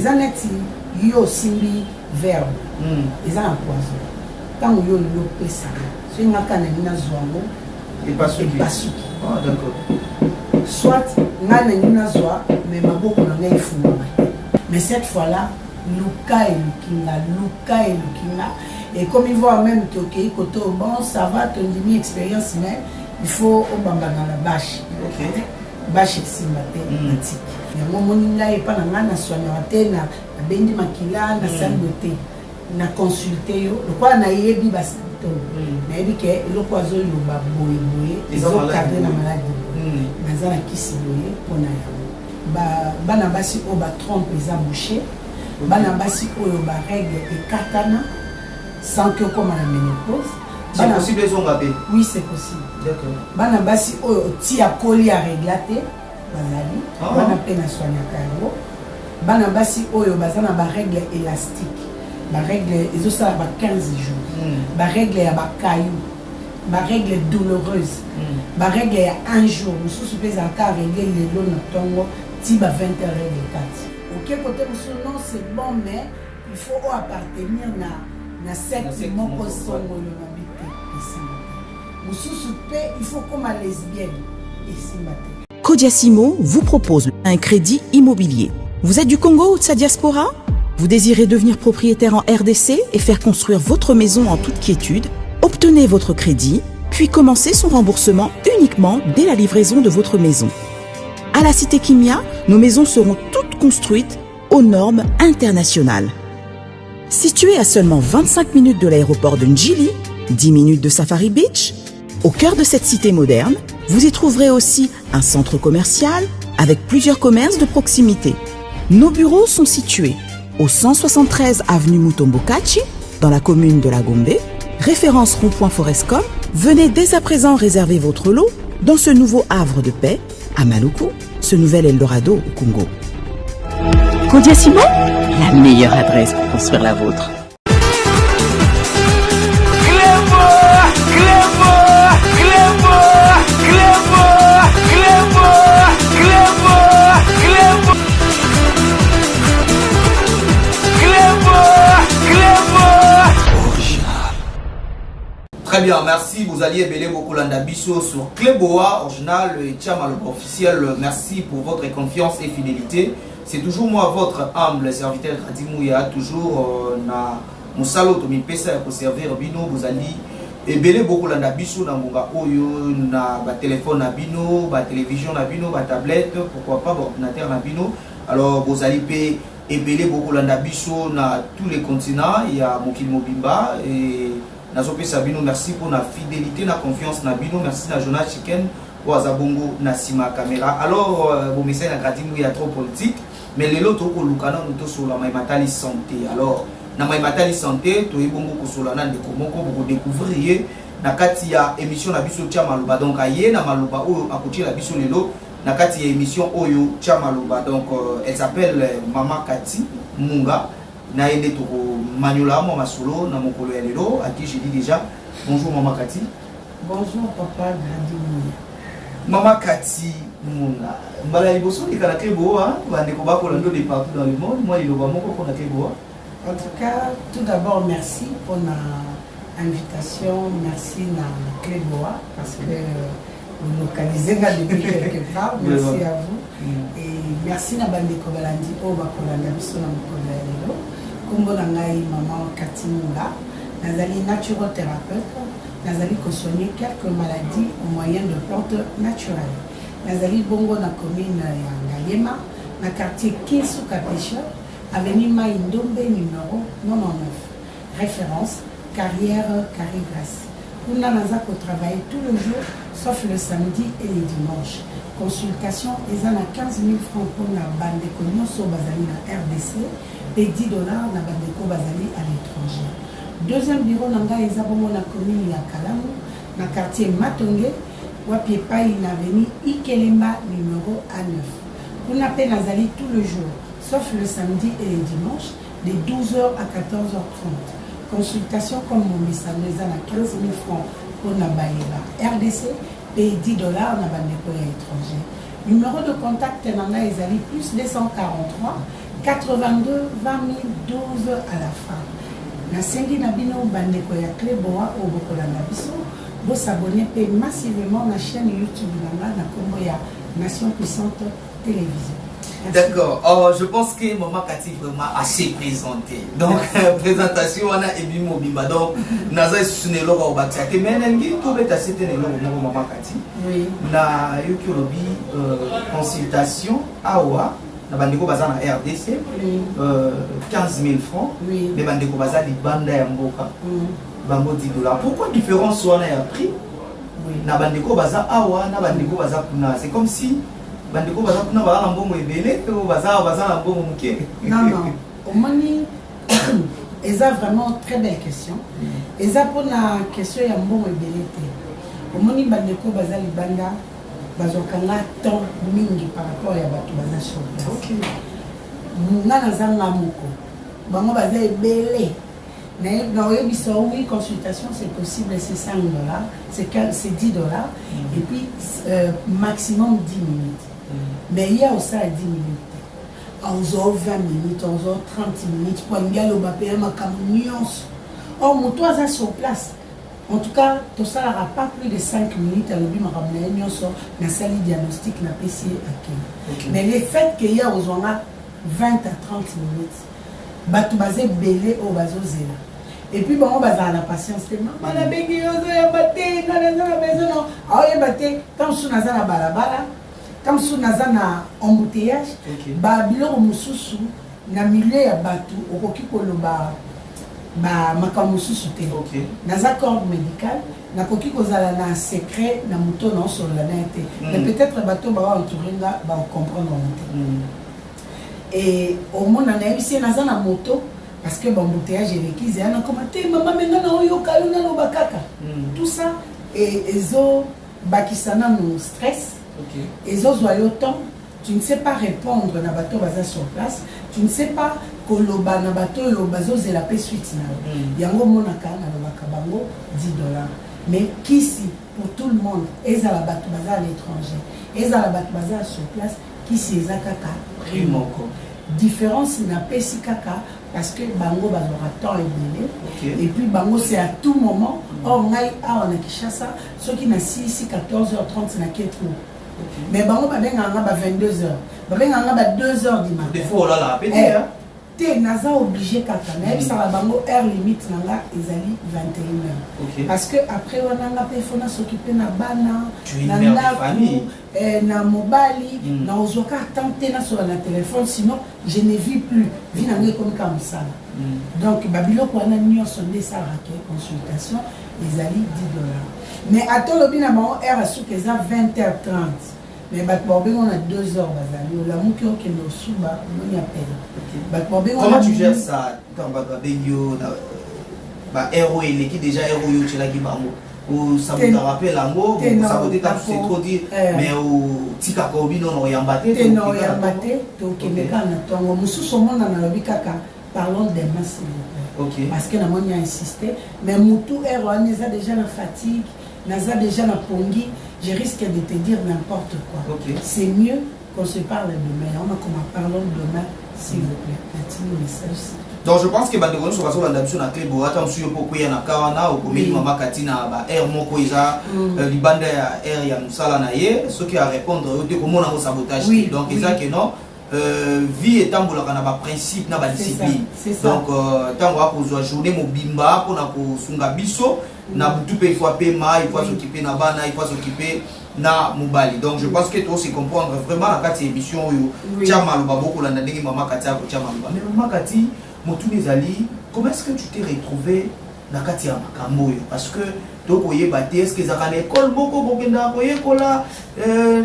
Les annettes, yo simbi verbe. Les en poison. Quand yo yo pesa. C'est une makana nina zwango. Et pas suki. Ah d'accord. Soit ngana nina zwa mais maboko na ngai fuma. Mais cette fois-là, Luka et Lukinga. Et comme ils voient même que ok, côté bon, ça va, ton demi expérience, mais il faut au bamba dans la bâche. Ok. Bâche simate matique. Il y a un moment là et pas na ngana soignante na bendi makila na sangote na consulter yo. Le quoi na yebi basi to. Na yebi ke le poison yo ba boye. Ils ont cadré na maladie. Na zana kisi boye pona ya. Bana basi o ba trompe les embouchés. Bana basi oyo ba règle et katana sans que comme la ménopause. C'est possible les ongabé. Oui, c'est possible. D'accord. Bana basi oyo ti a colis à réglater bazali. Bana pena soigner karo. Bana basi oyo bazana ba règle élastique. Ba règle ils ont ça ba 15 jours. Ba règle ya ba caillou. Ba règle douloureuse. Ba règle ya un jour. Nous sous plaisir à régler les lots na tongo ti ba 20 heures de 4. Ok, côté non, c'est bon, mais il faut appartenir à cette moko songo le mabité ici. Il faut comme à lesbienne ici. Kodiasimo vous propose un crédit immobilier. Vous êtes du Congo ou de sa diaspora? Vous désirez devenir propriétaire en RDC et faire construire votre maison en toute quiétude? Obtenez votre crédit, puis commencez son remboursement uniquement dès la livraison de votre maison. À la Cité Kimia, nos maisons seront toutes construites aux normes internationales. Située à seulement 25 minutes de l'aéroport de Njili, 10 minutes de Safari Beach, au cœur de cette cité moderne, vous y trouverez aussi un centre commercial avec plusieurs commerces de proximité. Nos bureaux sont situés au 173 avenue Mutombokachi, dans la commune de La Gombe, référence rond-point Forescom. Venez dès à présent réserver votre lot dans ce nouveau havre de paix à Maluku, ce nouvel Eldorado au Congo. Kodiasimo, la meilleure adresse pour construire la vôtre. Très bien, merci. Vous alliez béler beaucoup l'andabiso sur Cléboa, original et Tchamal officiel. Merci pour votre confiance et fidélité. C'est toujours moi, votre humble serviteur Radimouya, toujours na Moussalo Tomi Pesa pour servir Bino. Vous alliez béler beaucoup l'andabiso dans mon oyo, na téléphone na Bino, télévision na Bino, tablette, pourquoi pas ordinateur na Bino. Alors vous allez béler beaucoup l'andabiso dans tous les continents. Il y a Mokil Mobimba et Nazope Sabino, merci pour la fidélité, la confiance Nabino, merci na Jonas Chicken, Wazabongo, Nasima Caméra. Alors, vos messages na Gradimou, il y a trop politique, mais les lots toko lukana nous sur la Maïmatali santé. Alors, na Maïmatali santé, to ebongo ko solana de komoko pour découvrir na kati ya émission na biso tia maluba. Donc aye na maluba oyo akuti la biso lelo na kati ya émission oyo tia maluba. Donc elle s'appelle Mama Kati Munga. Naende toko Maniola Mama Solo na mokolo ya lelo à qui j'ai dit déjà bonjour Mama Kati. Bonjour papa Gradimou. Mama Kati Munga. Mbala liboso ni kana kebo hein, bande ko ba ko lando de partout dans le monde. Moi il va moko ko na kebo. En tout cas, tout d'abord merci pour l'invitation, merci na Cléboa parce que vous localisez là depuis quelque part. Merci à vous et merci na bande ko balandi o ba ko landa biso na mokolo ya lelo. Kombo na ngai Mama Kati Munga, nazali naturothérapeute, nazali soigner quelques maladies au moyen de plantes naturelles. Nazali bongo na commune ya Ngayema, na quartier Kinsuka Pêcheur, avenue Maïndombe numéro 99. Référence carrière Carigras. Kuna nazako travailler tout le jour sauf le samedi et les dimanches. Consultation ils en a 15 000 francs pour la bande de Konyoso Bazali na RDC. Et $10 na bandeko bazali à l'étranger. Deuxième bureau nanga ezabongo na commune ya Kalamu na quartier Matonge wapi epai na avenue Ikelemba numéro A9. Kuna pe nazali tout le jour sauf le samedi et les dimanches de 12h à 14h30. Consultation comme mon message na 15 000 francs pour na baïla RDC et $10 na bandeko ya étranger. Numéro de contact nanga ezali plus 243 82 20 012 à la fin. Nasengi Nabino Bandeko ya Cléboa au Bokolanda Biso. Vous s'abonnez massivement à la chaîne YouTube na Kombo ya Nation Puissante Télévision. D'accord. Je pense que Maman Kati vraiment assez présenté. Donc, présentation, on a Ebi Mobimba. Donc, Naza Sunelo au Batiake. Mais Nengi, tout est assez tenu au Maman Kati. Oui. Na Yuki consultation Awa. Na Bandeko Baza na RDC. 15 000 francs. Oui. Mais Bandeko Baza di Banda ya Mboka. Bango $10. Pourquoi différence soit na prix? Oui. Na Bandeko Baza Awa, na Bandeko Baza Kuna. C'est comme si Bandeko Baza Kuna Baza Lambongo Ebele, Baza Lambongo Mouké. Non, non. Au Mani, eza vraiment très belle question. Eza pour la question ya Mbongo Ebele. Au Mani Bandeko Baza Libanda, Bazokanga temps mingi par rapport à Bato Baza sur place. Ok. Nana Zanga Moko. Bango Baza Ebele. Mais dans oui, consultation c'est possible, c'est $5, c'est $10 et puis maximum 10 minutes. Mais il y a aussi 10 minutes. On a 20 minutes, on a 30 minutes pour aller au Bapé, ma camion. Or, mon toit est sur place. En tout cas, tout ça n'aura pas plus de 5 minutes à l'objet de ramener la salle diagnostic na PC à Mais le fait qu'il y a aux 20 à 30 minutes, bato basé belé au bazo zéla. Et puis bon, on va avoir la patience tellement. On a béni, on a batté, on a maison. Ah oui, batté. Comme si on a na balabala, comme si on a na embouteillage, bah bilo mususu na milieu ya batu au koki koloba ba makamususu te. Naza corde médical, na koki kozala na secret na muto non sur la nete. Mais peut-être bateau ba entourer là, ba comprendre. Et au monde on a ici naza na moto. Parce que l'embouteillage est requis, et on a commenté, maman, tout ça, et ils ont nous stress, ils ont autant, tu ne sais pas répondre à bateau baza sur place, tu ne sais pas que le bateau le bazo c'est la paix suite. Il y a un moment $10. Mais qu'ici, pour tout le monde, ils ont la bateau baza à l'étranger, ils ont la bateau baza sur place, qui c'est Zakaka, primo. Différence n'a pas si caca parce que bango bazora temps et puis bango c'est à tout moment. Or on a Kinshasa ceux qui n'a 6 14h30 na ketou. Mais bango ba benga ba 22h. Ba benga ba 2h du matin. Des fois là la pété hein. T'es naza obligé kaka mais ça va bango heure limite nanga ezali 21h. Parce que après on a pas faut s'occuper na bana na famille na mobali na ozoka tenter na sur la téléphone sinon je ne vis plus vie na comme ça. Donc babilo ko na nyo sondé ça raquet consultation ezali $10. Mais à tout le bien na heure à sous que ça 20h30. Mais on a 2 heures bazali la muki ok no suba on y appelle. Comment tu gères ça quand babelio ba héros il qui déjà héros yo tu la gibango ou ça vous rappelle lango ça vous dit c'est trop dire mais au tika ko bino no yambate no yambate to kemeka na tongo mususu mona na lobi kaka parlons des mains s'il vous plaît. Parce que la monia insisté mais mutu héros on déjà la fatigue naza déjà la pongi. Je risque de te dire n'importe quoi. C'est mieux qu'on se parle demain. On a comme parlons demain, s'il vous plaît. Maintenant, message. Donc je pense que Bandeko sur la d'habitude na Cléboa tant sur pour qu'il y a na kawana ou comme Maman Katina ba air moko iza libanda ya air ya musala na ye ceux qui a répondre au comment on a sabotage donc ils a que non vie est tambola na ba principe na ba discipline donc tant va pour journée mobimba pour na ko sunga biso na butu pe il faut paiement il faut s'occuper na bana il faut s'occuper na mobali donc je pense que toi c'est comprendre vraiment la carte émission yo chama lo baboko la ndenge Maman Katia ko chama lo mais Maman Kati Motuni Zali comment est-ce que tu t'es retrouvé na carte ya makambo parce que donc oye baté est-ce que za l'école moko bokenda ko yekola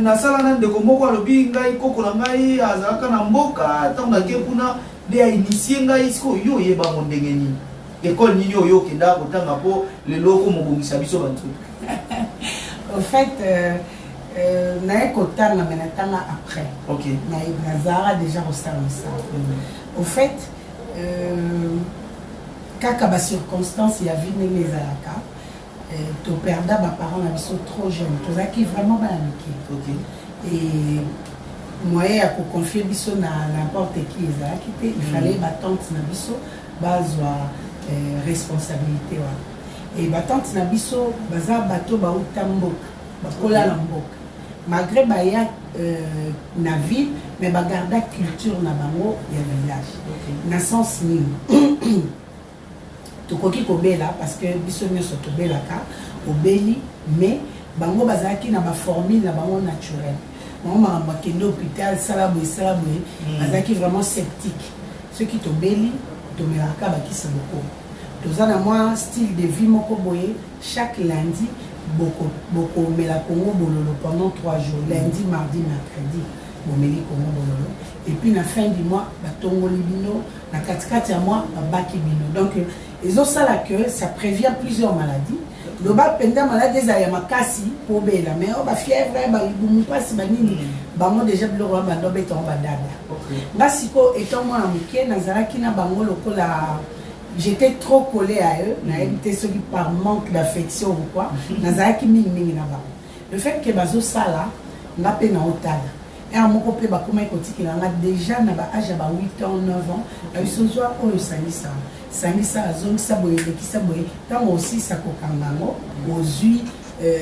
na sala na ndeko moko alobi ngai koko na ngai azalaka na mboka tant na ke kuna de a initier ngai siko yo yeba mondenge ni école ni yo kenda kotanga po le loko mobongisa biso bantu. Au fait na ekotanga menatanga après. Na Nazara déjà au ça. Au fait kaka ba circonstance ya vie les alaka to perda ba parents na biso trop jeune to zaki vraiment ba amiki. Et moyen à confier biso na n'importe qui il fallait batante na biso bazwa responsabilité wa et batante na biso baza bato ba utamboka bakola na mboka malgré baya na ville mais bagarda culture na bango ya village na sens nini tokoki kobela parce que biso nyonso tobelaka obeli mais bango bazalaki na baformule na bango naturelle bango makambo akende hôpital salaboye bazalaki vraiment sceptique soki tobeli tomelaka bakisa boko toza na mwa style de vie moko boye chaque lundi bokomela kongo bololo pendant 3 jours lundi mardi mercredi bomeli kongo bololo et puis na fin du mois batongoli bino na katikati ya mois babaki bino donc ezosala que ça prévient plusieurs maladies loba penda maladie ezala ya makasi po bela mais o ba fièvre ba libumu pasi banini bango déjà biloko bando betongo badada nga siko etant moi na moke nazalaki na bango lokola j'étais trop collé à eux na évité ceux qui par manque d'affection ou quoi nazalaki mingi na bango le fait que bazosala nga pe na otala et à mon copain bakoma ekotikela nga déjà na ba âge ba 8 ans 9 ans na biso zwa oyo sangisa azongisa boye lekisa boye tango aussi sakokangango ozwi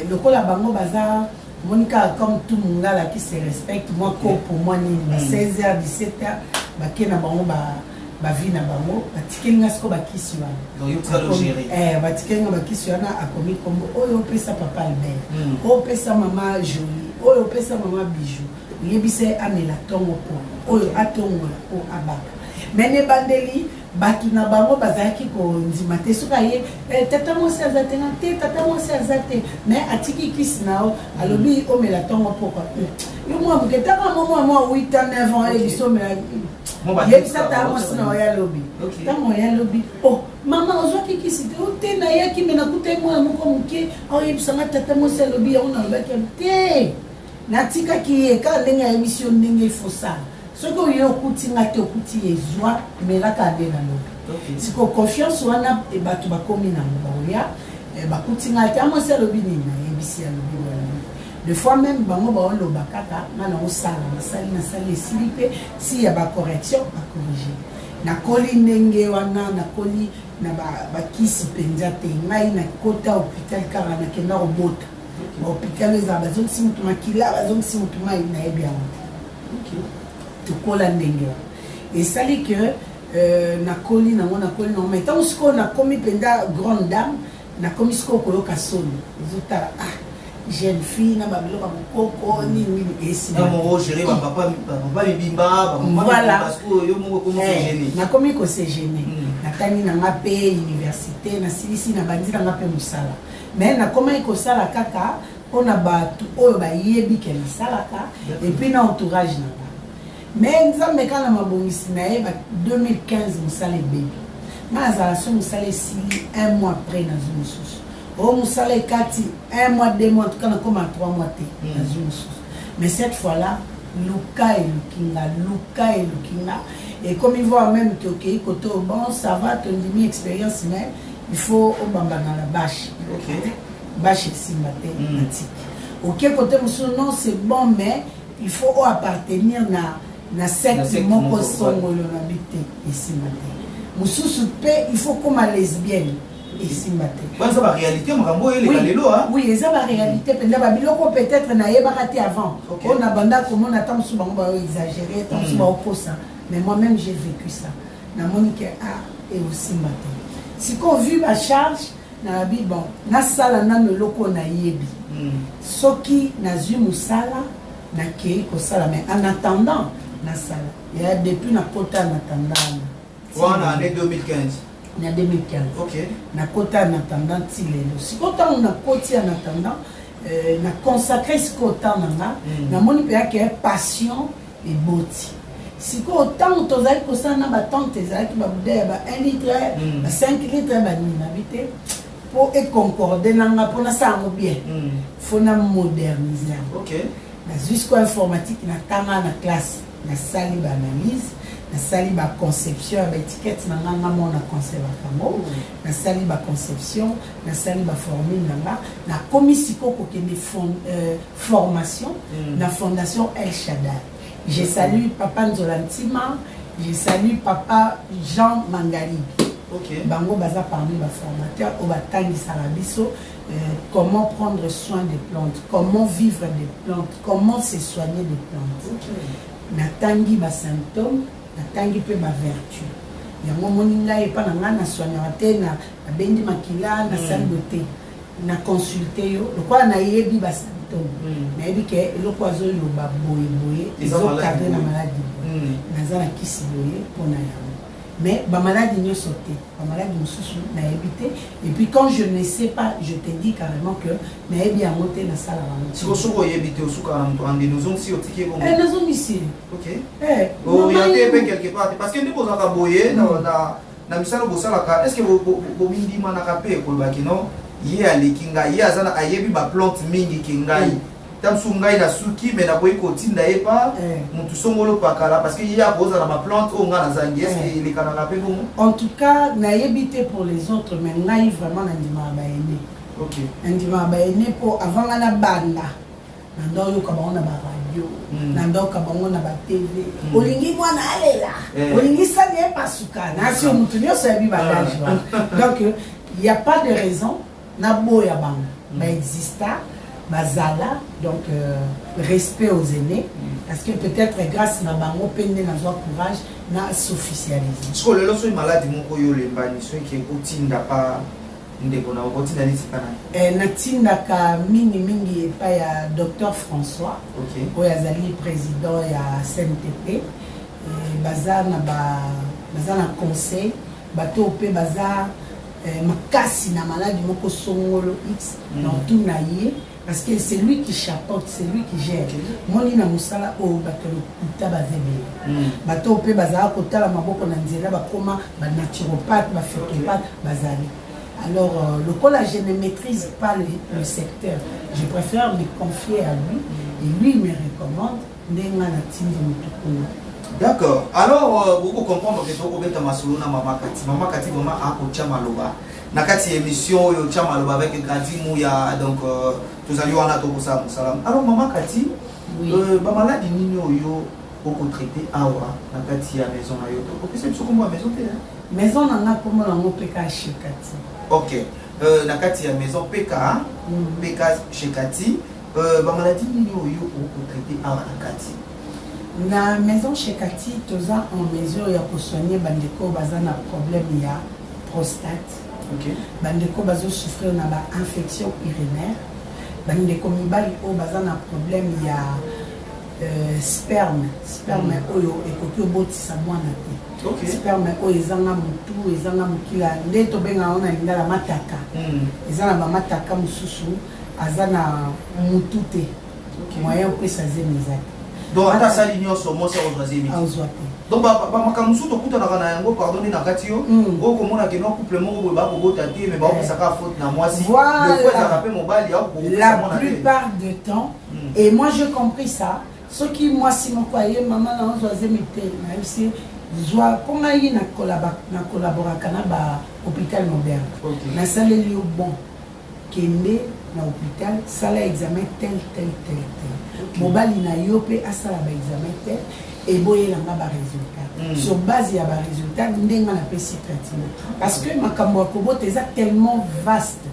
lokola bango baza monika comme tout mungala qui se respecte moi pour moi ni 16h 17h bakena bango ba vie na bango batikeli nga siko bakisi wana donc yo tsalo gérer batikeli nga bakisi wana akomi kombo oyo pesa papa Albert oyo pesa mama Jolie oyo pesa mama Bijou yebise amela tongo po oyo atongo o abaka mene bandeli batu na bango bazaki ko ndima te suka ye tata mo se azate na te tata mo se azate mais atiki kisnao alobi omela tongo po ko yo mo muketa ka mo 8 ans 9 ans et biso me yebisa ta mo sina ya lobi tango ya lobi oh mama ozwaki kisite ote na yaki mena kute mo moko muke o yebisa tata mo se lobi ona lobaki te natika ki eka lenga émission ndenge fosa soko yo kuti ngate okuti ezwa melaka de na lobi siko confiance wana e batu bakomi na ngoya bakuti ngate amo se lobi ni na yebisi ya lobi wana des fois même bango ba on loba kaka na osala na sali silipe si ya ba correction ba corriger na koli ndenge wana na koli na ba kisi penza te ngai na kota hôpital kara na kenda robota hôpital za bazon si mutu makila bazon si mutu mai na ebia tukola ndenge et sali que na koli na mais tant que na komi penda grande dame na komi sko koloka solo zota jeune fille na babilo ba mukoko ni esi na mo gérer ba papa bimba ba voilà parce que yo mo ko mo gêner na komi ko se gêner na tani na ngape université na silisi na bandira ngape musala mais na komi ko sala kaka ona batu oyo ba yebi ke salaka et puis na entourage na mais nzambe kana mabongisi na ye 2015 musala baby na azala so musala sili 1 mois après na zumususu o musala kati 1 mois 2 mois tout kana comme 3 mois te na zumususu mais cette fois là luka et lukinga et comme il voit même que OK koto bon ça va ton demi expérience mais il faut au bamba na la bâche bâche simate antique OK côté musu non c'est bon mais il faut appartenir na secte moko songolo na bité isimate mususu pe il faut comme lesbienne isimate ça va réalité makambo ele kalelo hein oui ça va réalité penda ba biloko peut-être na yeba raté avant on a banda comme on attend sous bango ba exagérer tant sous ba opposa mais moi-même j'ai vécu ça na monique et aussi matin si qu'on vu ma charge na bi bon na sala na loko na yebi soki na zui musala na kei ko sala mais en attendant na sala il y a depuis na kota na attendant en année 2015 na 2015 OK na kota en attendant tilelo si kota on a koti en attendant na consacrer ce kota na moni pe ya passion et beauté si ko autant tozali ko sana ba tante ezaki ba budaya ba 1 litre ba 5 litres ba ni na bité pour et concorder nanga pour na ça bien faut na moderniser OK na jusqu'au informatique na tanga na classe na sali ba analyse na sali ba conception ba étiquette na nga mona conserva kango na sali ba conception na sali ba formule na komisiko ko kende formation na fondation El Shaddai Je salue Papa Nzolantima, je salue Papa Jean Mangali. Bango baza parmi les formateurs au Batangi Sarabiso, comment prendre soin des plantes, comment vivre des plantes, comment se soigner des plantes. Natangi ba symptômes, natangi pe ba vertu. Yango moninga e pa na na soignate na bendi makila na salle de thé, na consulter yo, le quoi na yebi ba symptômes. Na yebi ke le poison yo ba boye, ils ont cadré la maladie. Nazana kisi boye pour na yango. Mais ma maladie n'est sautée, ma maladie me sous n'a évité. Et puis quand je ne sais pas, je te dis carrément que n'a bien monté dans la salle à si vous avez évité au soukara, nous avons aussi au ticket. Nous sommes ici. Ok. Vous y avez quelque part parce que nous avons aboyé na misalo bosalaka. Est-ce que vous mindi manakape pour bakino? Yé ali kinga, yé azana ayebi ba plante mingi kingai. Tamsungai na suki mais na boy kotinda epa mutu songolo pakala parce que il y a boza na ma plante o nga na zangi est-ce que les kananga pe bon en tout cas na yebité pour les autres mais ngai vraiment na ndima ba ene OK ndima ba ene pour avant na banda na ndo yo ka ba na ba radio na ndo ka ba na ba TV olingi mwana alela olingi sanye pasuka na si mutu nyo so yabi bagage donc il y a pas de raison na boya bang ba exista Bazala, donc respect aux aînés, parce que peut-être grâce à Bango Pende na joie courage na s'officialiser. Parce que le lorsque maladie mon koyo le bani so qui otinda pas ndeko na otinda ni tikana. Na tinda ka mingi pa ya docteur François. OK. Oyazali président ya CNTP. Baza na conseil, bato pe baza makasi na maladie moko songolo X dans tout naïe. Parce que c'est lui qui chapeaute, c'est lui qui gère. Moi, je suis musala au bateau kuta bazebe. Bateau pe bazala kota la maboko na nzela ba koma ba naturopathe, ba phytopathe, bazali. Alors le collège je ne maîtrise pas le secteur. Je préfère me confier à lui et lui il me recommande ndenga na tindi mutukuna. D'accord. Alors vous comprendre que tu obeta masolo na mama Kati. Mama Kati vraiment a ko chamaloba. Na kati émission yo chamaloba avec Gradi Mouya donc tous allons en attendre ça salam. Alors maman Kati ba maladie nini yo beaucoup traité awa na kati ya maison na yo. OK c'est ce qu'on voit maison té hein. Maison na comme na ngo PK chez Kati. OK. Na kati ya maison PK PK chez Kati ba maladie nini yo beaucoup traité awa na Kati. Na maison chez Kati toza en mesure ya ko soigner bandeko baza na problème ya prostate. OK. Bandeko bazo souffrir na ba infection urinaire. Bandeko mibali o baza na problème ya sperme oyo ekoki obotisa mwana te. OK. Sperme oyo ezanga mutu ezanga mukila nde to benga ona lingala mataka. Ezana ba mataka mususu azana mutu te. OK. Moyen pe sa zemezaki. Donc ata sali nyonso mosa ozwazemi. Donc ba makamusu to kuta na yango pardonner na kati yo o komona ke no couple moko ba ko bota te mais ba ko saka faute na moi si le fois ça rappelle mobali ya ko la plupart du temps et moi j'ai compris ça ce qui moi si mon croyait maman na ozwazemi te même si joie comme ayi na collaborer kana ba hôpital moderne na salle li bon kende na hôpital sala examen tel mobali na yo pe asala ba examen tel et boye la ba résultat sur base ya ba résultat ndenga na pesi traitement parce que makambo ya kobota eza tellement vaste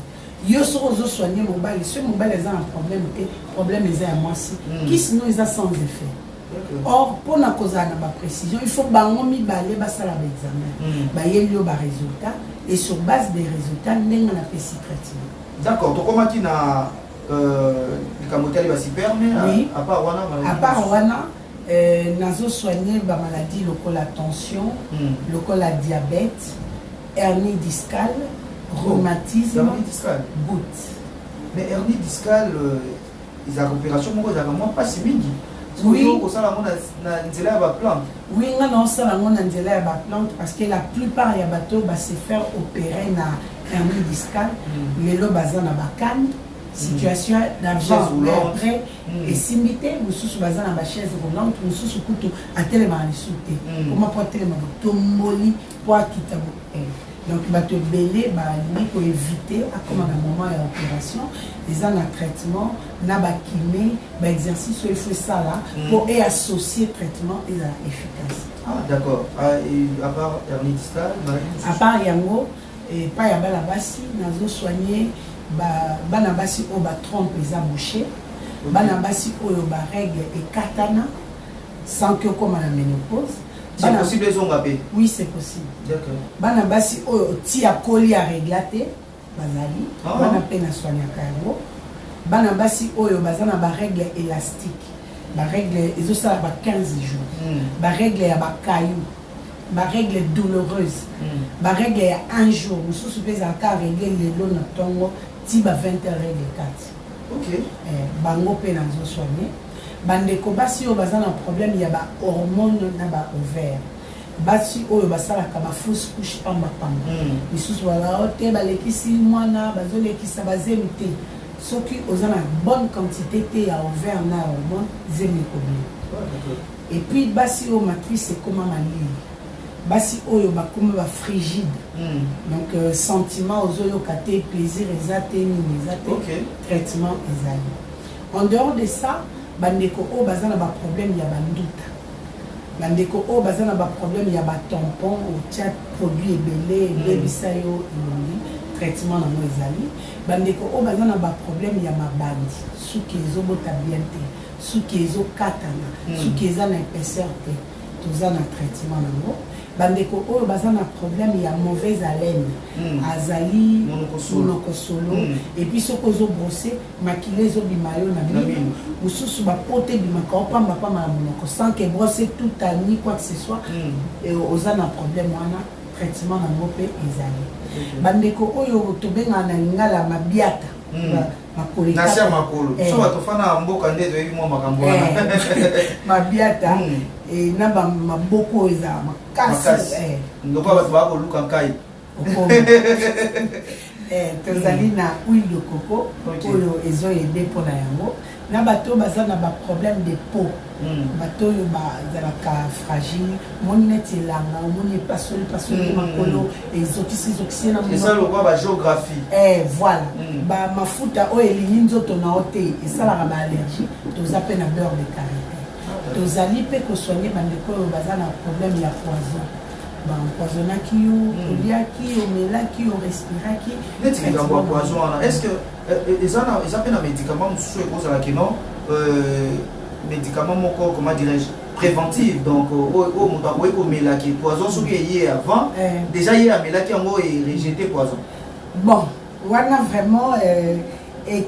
yo so soigner mobali ce mobali eza un problème eza ya mwasi qui sinon eza sans effet. Or pour na cause na ba précision il faut bango mibale basala ba examen ba yeli yo ba résultat et sur base des résultats ndenga na pesi traitement. D'accord, donc comment tu n'as les va s'y permettre à part Wana, nazo soigner la maladie, le la tension, le la diabète, hernie discale, rhumatisme, hernie discale, goutte. Mais hernie discale, ils ont opération, moi pas si midi. Oui, oui, non, ça la plante parce que la plupart des bateaux se faire opérer na hernie discale, les lobes bazana bakane, situation d'avant après et simité, nous sous bazana ba chaise roulante, nous sous couteau à tellement les sauter. Comment pour tellement tomboli pour quitter Donc, il va te belé, il faut éviter, comme à un moment d'opération, ils ont un traitement, il kiné, exercice, il faut ça là, pour associer traitement et efficace. Ah, d'accord. Et à part hernie discale, à part Yango, et pas y a la bassi, nous soigné, banabasi au trompe les abouchés, banabasi au règle et katana, sans que comme à la ménopause. C'est possible les ongles. Oui, c'est possible. D'accord. Banabasi au tia colis à réglater, banali, banapena soigner cargo. Banabasi au bazana ba règle élastique. La règle, ils ont ça 15 jours. La règle est à caillou. La règle est douloureuse. La règle est à un jour. Nous sommes supposés à régler les lots de tongo, tiba 20 règles 4. Ok. Bango pe na zo soigner. Bandeko basi o bazana problème il y a ba hormone na ba ovaire. Basi o basala ka ba fausse couche pamba pamba. Isusu wala ote balekisi mwana bazolekisa bazemite. Ce qui ont une bonne quantité de ovaire na hormone zémicobie. Et puis basi o matrice c'est comment malire. Basi o yo ba comme ba frigide. Donc sentiment aux oyo kate plaisir exact et exact traitement exact. En dehors de ça, bandeko o bazana ba problème ya banduta. Bandeko o bazana ba problème ya ba tampon ou chat produit belé bebisayo traitement na mo ezali. Bandeko o bazana ba problème ya mabandi suki ezobota bien te suki ezokatana suki ezana épaisseur te tozana traitement nango. Bandeko o bazana problème ya mauvaise haleine azali monokosolo et puis ce qu'on brosser maquiller zo bimayo na mino mususu ba pote bimaka opamba pa ma monoko sans que brosser tout à ni quoi que ce soit et ozana problème wana traitement na mope ezali. Bandeko oyo tobenga na ngala mabiata makolo nasia makolo so batofana mboka ndezo ebi mwa makambo wana mabiata et na ba maboko eza makasi ndoko bato ba koluka nkai tozali na huile de coco oyo ezo aider pour na yango na bato baza na ba problème de peau bato yo bazalaka fragile moni neti elanga moni pasoli makolo ezokisi na ça le quoi ba géographie voilà ba mafuta oyo elingi nzoto na ote esalaka ba allergie toza pe na beurre de karité tozali pe kosoigner bandeko oyo baza na problème ya poison empoisonnaki yo oliaki omelaki orespiraki neti likambo ya poison wana est ce que eza pe na médicament mosusu ekozalaki non médicament moko comment dirais-je préventive donc au moto akoki komelaki poison soki eye avant déjà ye amelaki yango rejeté poison bon wana vraiment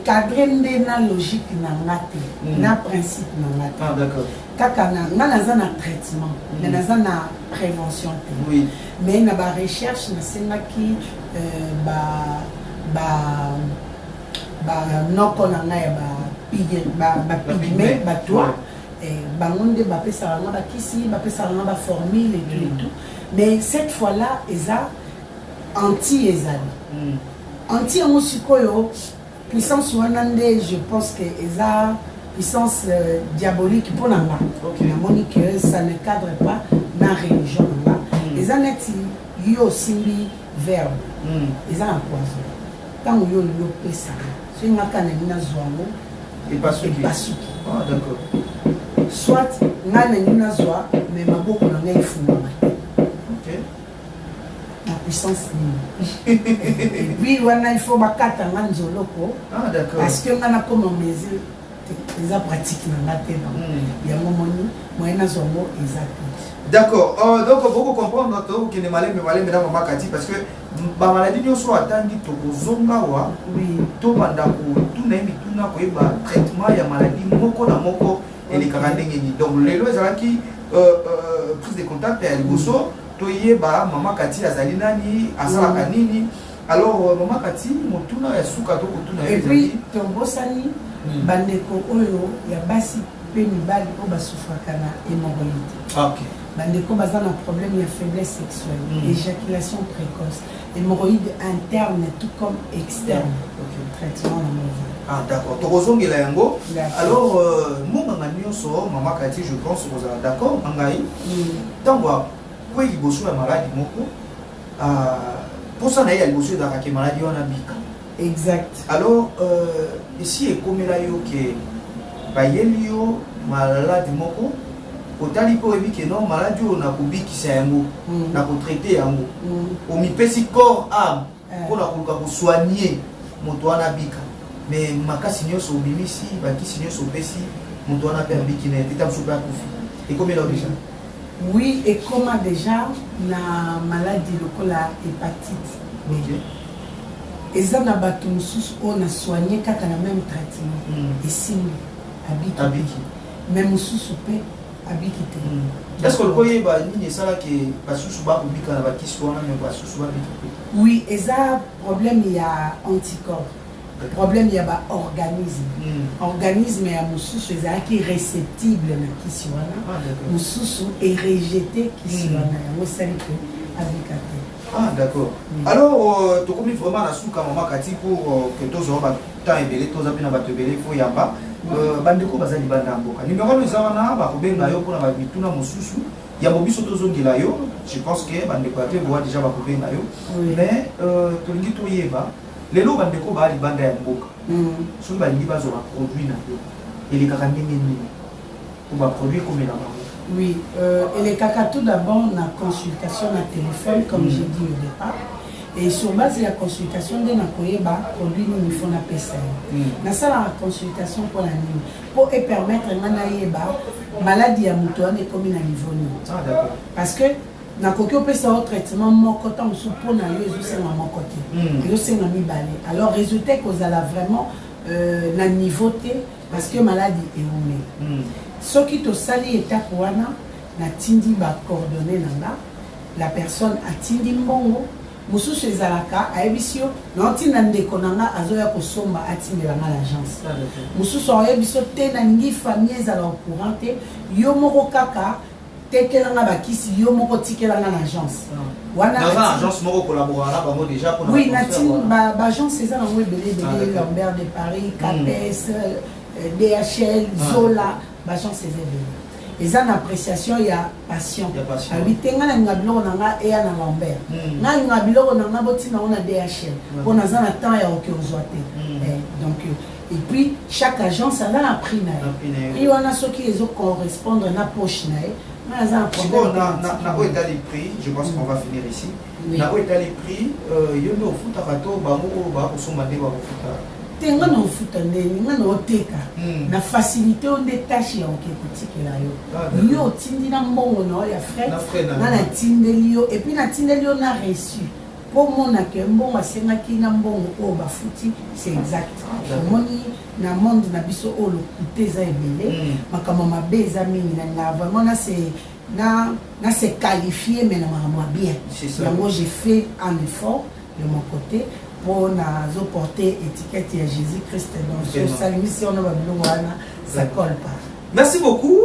cadre nde na logique na nga te na principe na nga te. Ah d'accord. Kaka nga naza na traitement mais naza na prévention te. Oui. Mais na ba recherche nasengaki noko na nga ya ba pigme batwa bango nde bapesaka nga bakisi bapesaka nga baformule et tout. Mais cette fois là eza anti ezali anti yango sikoyo puissance wanande je pense que eza puissance diabolique pour nanga namoni que ça ne cadre pas na religion nanga eza neti yo simbi verbe eza na poison tango yo pesaka so ngaka na mina zwango epasuki soit nga na mina zwa mais maboko na ngai ifungama la puissance et puis il faut bakata nga nzoloko parce que nga na comme mesure eza pratique na nga te yango moni moyen na zongo exact. D'accord, donc beaucoup comprendre que les malades dans Mama Kati parce que ba maladie nyonso atangi tokozonga wa to banda ko tuna emi tuna ko eba traitement ya maladie moko na moko et les karandenge ni donc lelo ezalaki prise de contact ya liboso to yeba Mama Kati azali nani asalaka nini alors Mama Kati motuna ya suka to kotuna et puis tombosani bandeko oyo ya basi pe mibali o basufraka na hémorroïde. OK. Bandeko baza na problème de faiblesse sexuelle, éjaculation précoce, hémorroïdes internes tout comme externes. Traitement la maison. Ah d'accord. Tokozongela yango. Alors monganga nyonso Mama Kati je pense que vous êtes d'accord ngai. Tango ko liboso ya maladi moko pour ça il y a le monsieur d'arraquer maladie on a bika. Exact. Alors ici et comme là yo que ba yelio maladie moko otali po ebi que non maladie on a kubiki sa yango na ko traiter yango o mi pesi corps âme pour la ko soigner moto wana bika mais makasi nyoso bimisi ba kisi nyoso pesi moto wana pe biki na pita msuba kufi et comme là déjà. Oui, et comment déjà la maladie lokola hépatite. OK. Et ça na bato mususu on a soigné kaka na même traitement. Et si abiki. Même mususu pe abiki te. Est-ce que le koye ba ni ça là que ba susu ba kubika na ba kisi wana mais ba susu ba biki. Oui, et ça problème il y a anticorps. Problème il y a ba organisme. Organisme ya mususu ezaki réceptible na kisi wana. Mususu est rejeté kisi wana. Yango sali que abika te. Ah d'accord. Alors tu comme vraiment la souka maman kati pour que tous auront temps et belé tous apena bato belé fo yamba bandeko bazali banda mboka. Numéro nous avons ba kobenga yo pour na bituna mususu ya mobiso tozongela yo. Je pense que bandeko ate boa déjà ba kobenga yo. Mais tolingi to yeba lelo bandeko ba li banda ya mboka. So ba lingi bazo ba produit na yo. Et les kakandenge ni pour ba produit comme la bango. Oui, et les caca tout d'abord, on a consultation à téléphone, comme j'ai dit au départ. Et sur base de la consultation, on a produit nous faut la PCR. Dans ça, la consultation pour la nuit, pour permettre à maladie à mouton et comme à niveau. Parce que na koki opesa au traitement moko tant sous pour na yo c'est na mon côté. Yo c'est na mi balé. Alors résultat qu'on a vraiment na niveauté parce que maladie est humaine. Ce qui te sali étape wana na tindi ba coordonner nanga la personne a tindi mbongo mususu ezalaka ayebisio na tinda ndeko nanga azoya kosomba atindela na l'agence mususu ayebiso te na ngi famille ezala au courant te yo moko kaka tekelanga bakisi yo moko tikelanga na agence wana na agence moko collaborer na bango déjà pour oui na tin ba agence ezala ngo belé Lambert de Paris KPS DHL Zola l'agence c'est vrai. Et ça, l'appréciation, il y a passion. Oui, il y a un biloko nanga et un Lambert. Il y a un biloko nanga botina on a DHL. Pour nous en attend et aucun zoité. Donc et puis chaque agence a un prix na. Il y a ceux qui les correspondent na poche na. Mais ça un problème. Na où est les prix? Je pense qu'on va finir ici. Na où est les prix? Il y a au foot à bateau, ba au sommet ba au foot. Tenga no futa ndeni ngana oteka na facilité on détache ya okekutikela yo yo tindi na mbongo na ya frais na tindeli yo et puis na tindeli yo na reçu pour mona ke mbongo asenga ki na mbongo o ba futi c'est exact moni na monde na biso o lo kuteza ebele makama mabeza mingi na vraiment na c'est na se qualifié mais na ma bien moi j'ai fait un effort de mon côté pour nous porter étiquette à Jésus-Christ. Donc, ça ne colle pas. Merci beaucoup.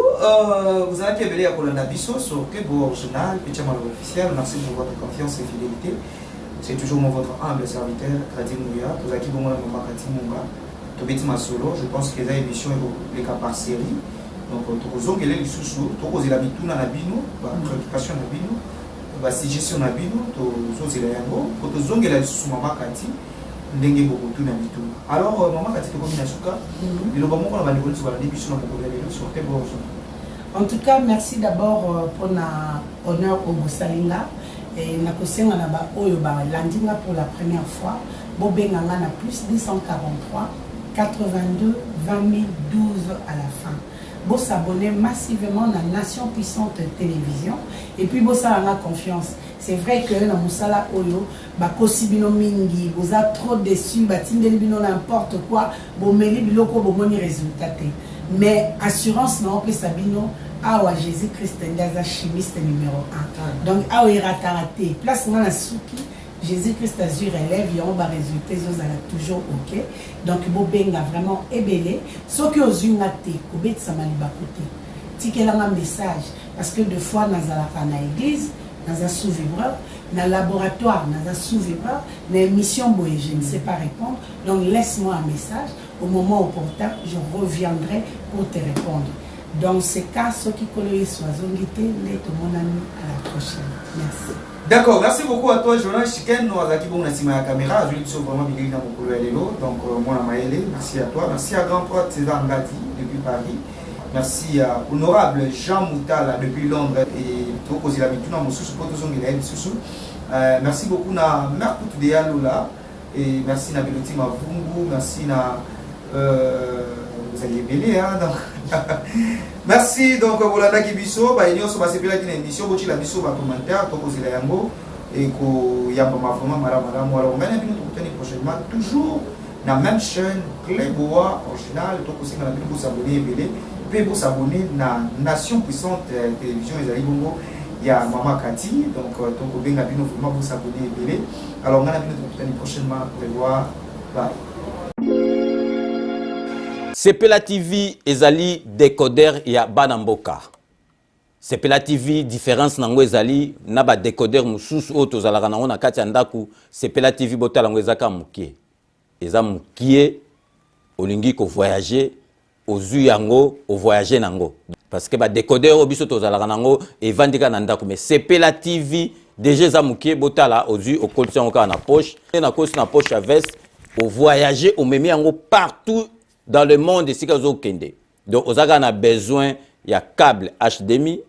Vous avez été à Colonna Bisso sur Kebo Original, Petit Malo officiel. Merci pour votre confiance et fidélité. C'est toujours votre humble serviteur, Kradi Mouya. Vous avez été bon à Makati Munga. Tobeti Masolo. Je pense que les émissions les cas par série. Donc, vous avez les sous-sous. Vous avez l'habitude à Nabino, préoccupation à Nabino. Ba suggestion na bino to zozela yango ko to zongela lisusu mama kati ndenge bokutu na bitu. Alors mama kati to komina suka biloba moko na bandeko so ba biso na bokola lelo sur Kebo. En tout cas, merci d'abord pour na honneur au Bosalinga et na kosenga na ba oyo ba landinga pour la première fois bobenga na plus 243 82 20 012 à la fin. Vous s'abonner massivement à la Nation Puissante Télévision et puis vous avez confiance. C'est vrai que dans Moussala Oyo, Bakosibino Mingi, vous êtes trop déçus, Batindebino n'importe quoi, vous mettez biloko, vous avez résultat. Mais assurance non, que Sabino, Awa Jésus-Christ, Ndaza chimiste numéro 1. Donc Awa Iratarate, place dans la souki. Jésus-Christ Azur élève, il y a un résultat, ils ont toujours ok. Donc, Bobenga vraiment ébélé. Ce qui ont eu un thé, Kobet Samaliba côté. Tiquel un message. Parce que deux fois, dans la église, dans un sous-vibreur, dans le laboratoire, dans un sous-vibreur, dans l'émission Boé, je ne sais pas répondre. Donc, laisse-moi un message. Au moment opportun, je reviendrai pour te répondre. Dans ce cas, ceux qui connaissent Swazongité, les tout le monde à la prochaine. Merci. D'accord, merci beaucoup à toi, Jonas Chiken. Nous avons qui bon la caméra. Je suis vraiment bien dans mon Lélo. Donc, moi, Maëlle, merci à toi. Merci à Grand Prêtre César Ngati depuis Paris. Merci à Honorable Jean Moutala depuis Londres et Tokozi la Mituna Moussou, merci beaucoup à Merkoutou de Yaloula et merci à Beloti Mavungu, merci à vous allez belé, hein, donc. Merci donc voilà la Kibiso, bah il y a aussi passé la émission, beaucoup la biso, bah commentaire, Tokozi la Yango et que Yamba Mafoma, Madame, alors on va nous retrouver prochainement toujours dans la même chaîne Cléboa original, Tokozi la biso, vous abonnez belé. Pour s'abonner à la Nation Puissante Télévision et Bongo, il y a Maman Kati, donc vous s'abonner. Alors, on va nous prochainement pour voir. Bye. Sepela TV ezali décodeur ya Banamboka. Sepela TV différence nango ezali na ba décodeur mususu oto zalaka nango na kati ya ndaku. Sepela TV botala ngo ezaka mukie. Eza mukie olingi ko voyager ozu yango o voyager nango parce que ba décodeur obiso tozalaka nango evandika na ndako mais Sepela TV déjà za mukie botala ozu o kolti yango na poche et na kosi na poche à veste o voyager o memi yango partout dans le monde ici kazo kende donc ozaka na besoin ya câble HDMI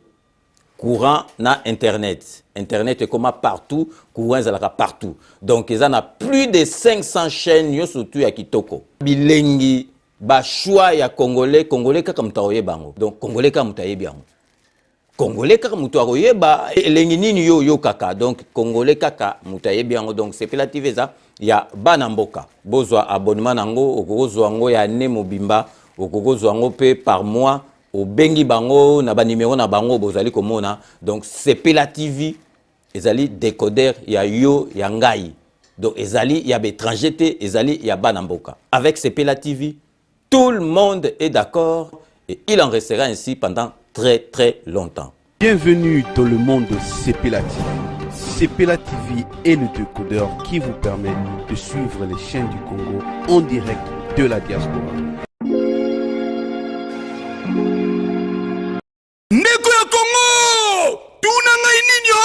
courant na internet est comme partout courant zalaka partout donc ils en a plus de 500 chaînes yo surtout ya kitoko bilengi ba choix ya congolais kaka mutaoye bango donc congolais kaka mutaye bango congolais kaka mutaoye ba elengi nini yo kaka donc congolais kaka mutaye bango donc Sepela TV za ya Banamboka bozwa abonnement nango okozwa ngo ya ne mobimba okozwa ngo pe par mois au bengi bango na ba numéro na bango bozali komona donc Sepela TV ezali décodeur ya yo ya ngai donc ezali ya étranger te ezali ya Banamboka avec Sepela TV tout le monde est d'accord et il en restera ainsi pendant très très longtemps. Bienvenue dans le monde de Sepela TV. Sepela TV est le décodeur qui vous permet de suivre les chaînes du Congo en direct de la diaspora. Ndeko ya Congo, tunanga ininyo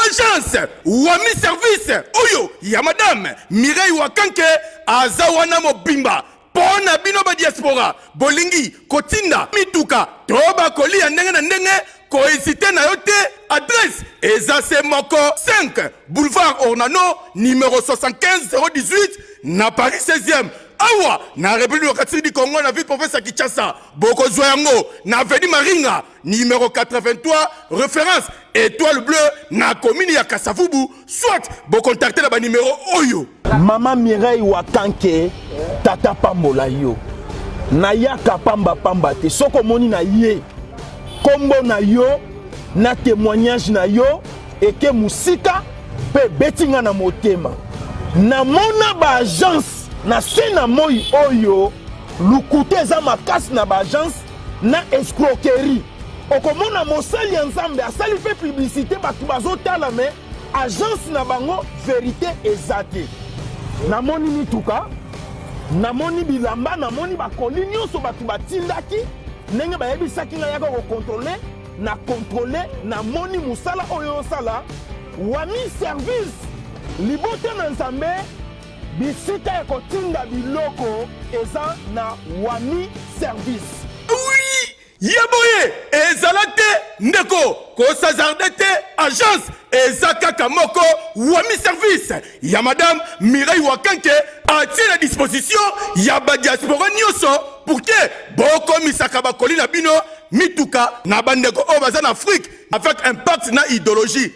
agence Wami service oyo ya madame Mireille Wakanke azawana mobimba. Pona bino ba diaspora bolingi kotinda mituka toba kolia ndenge na ndenge ko hésiter na yote adresse ezase moko 5 boulevard Ornano numéro 75 018 na Paris 16e awa na République démocratique du Congo na ville province Kinshasa boko zoyango na avenue Maringa numéro 83 référence étoile bleue na commune ya Kasavubu soit bo contacter la ba numéro oyo Maman Mireille Wakanke tata pambola yo na yaka pamba te soko moni na ye kombo na yo na témoignage na yo eke musika pe betinga na motema na mona ba agence na sena moi oyo lukute za makasi na ba agence na escroquerie okomona mosali ya nzambe asali pe publicité batu bazotala me agence na bango vérité ezate na moni mituka na moni bilamba na moni bakoli nyonso batu batindaki ndenge bayebisaki nga yaka kokontrole na kontrole na moni musala oyo osala Wami service libota na nzambe bisika ya kotinda biloko eza na Wami service. Oui! Yaboye ezalate ndeko kosazardete agence ezakaka moko Wami service ya madame Mireille Wakanke atie la disposition ya ba diaspora nyonso pour que boko misaka bakoli na bino mituka na bandeko o baza na Afrique avec impact na idéologie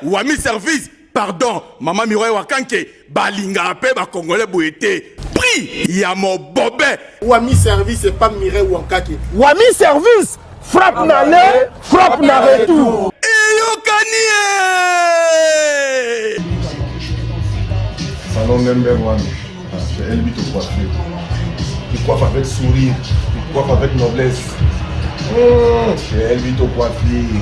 Wami service pardon Maman Mireille Wakanke balinga pe ba congolais boyete prix ya mobobé Wami service et pas Mireille Wankake. Wami service frappe na le frappe na retour. Salon number 1, c'est Elbito coiffure. Il coiffe avec sourire, il coiffe avec noblesse. C'est Elbito coiffure.